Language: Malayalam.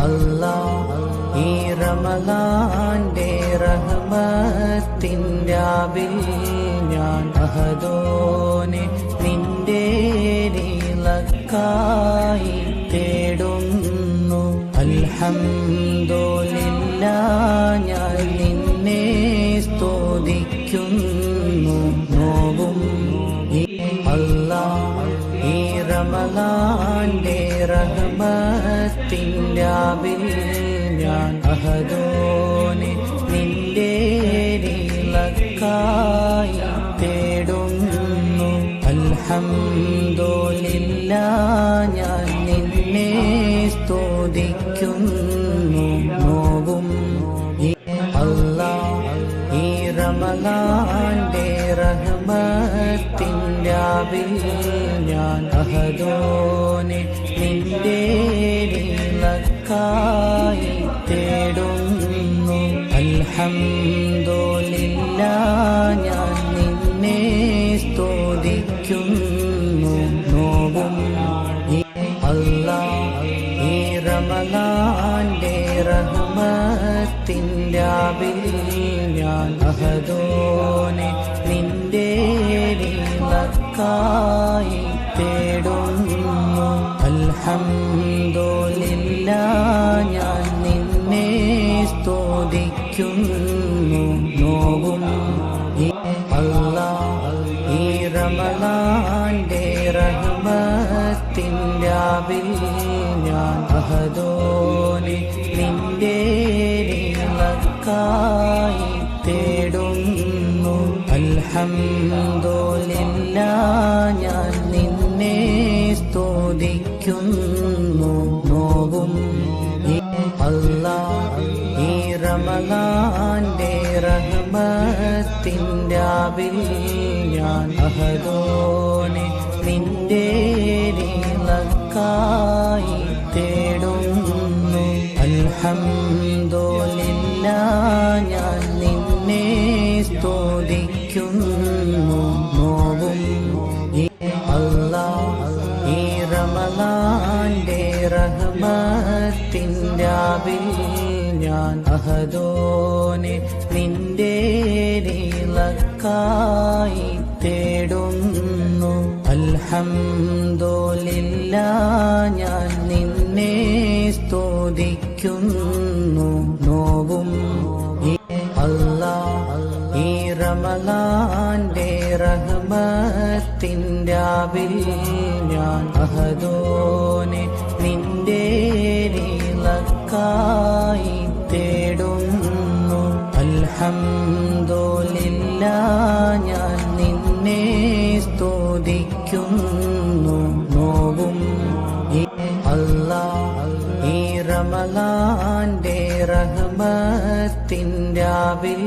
അല്ലാഹ് ഈ റമളാന്റെ റഹ്മത്തിൻ രാവിൽ ഞാൻ അഹദോനെ നിന്റെ നിലക്കായി തേടുന്നു. അൽഹംദുലില്ലാഹ് ഞാൻ നിന്നെ സ്തുതിക്കുന്നു. നോവും അല്ലാഹ് ഈ റമളാന്റെ റഹ്മത്തിൻ രാവിൽ ഞാൻ അഹദോനെ നിന്റെ നിലക്കായി തേടുന്നു. അൽഹംദുലില്ലാഹ് ഞാൻ നിന്നെ സ്തുതിക്കുന്നു. നോവും അല്ലാഹ് ഈ റമളാന്റെ റഹ്മത്തിൻ രാവിൽ ഞാൻ അഹദോനെ നിന്റെ നിലക്കായി തേടുന്നു. അൽഹംദുലില്ലാഹ് ഞാൻ നിന്നെ സ്തുതിക്കുന്നു. നോവും അല്ലാഹ് ഈ റമളാന്റെ റഹ്മത്തിൻ രാവിൽ ഞാൻ അഹദോനെ നിന്റെ നിലക്കായി തേടുന്നു. അൽഹംദുലില്ലാഹ് ഞാൻ നിന്നെ സ്തുതിക്കുന്നു. നോവും അല്ലാഹ് ഈ റമളാന്റെ റഹ്മത്തിൻ രാവിൽ ഞാൻ അഹദോനെ നിന്റെ നിലക്കായി തേടുന്നു. അൽഹംദുലില്ലാഹ് ഞാൻ നിന്നെ സ്തുതിക്കുന്നു. നോവും അല്ലാഹ് ഈ റമളാന്റെ റഹ്മത്തിൻ രാവിൽ ഞാൻ അഹദോനെ നിന്റെ നിലക്കായി തേടുന്നു. അൽഹംദുലില്ലാഹ് ഞാൻ നിന്നെ സ്തുതിക്കുന്നു. നോവും അല്ലാഹ് ഈ റമളാന്റെ റഹ്മത്തിൻ രാവിൽ ഞാൻ അഹദോനെ നിന്റെ നിലക്കായി തേടുന്നു. അൽഹംദുലില്ലാഹ് ഞാൻ നിന്നെ സ്തുതിക്കുന്നു. നോവും അല്ലാഹ് ഈ റമളാന്റെ റഹ്മത്തിൻ രാവിൽ ഞാൻ അഹദോനെ നിന്റെ നിലക്കായി തേടുന്നു. അൽഹംദുലില്ലാഹ് ഞാൻ നിന്നെ സ്തുതിക്കുന്നു. നോവും അല്ലാഹ് ഈ റമളാന്റെ റഹ്മത്തിൻ രാവിൽ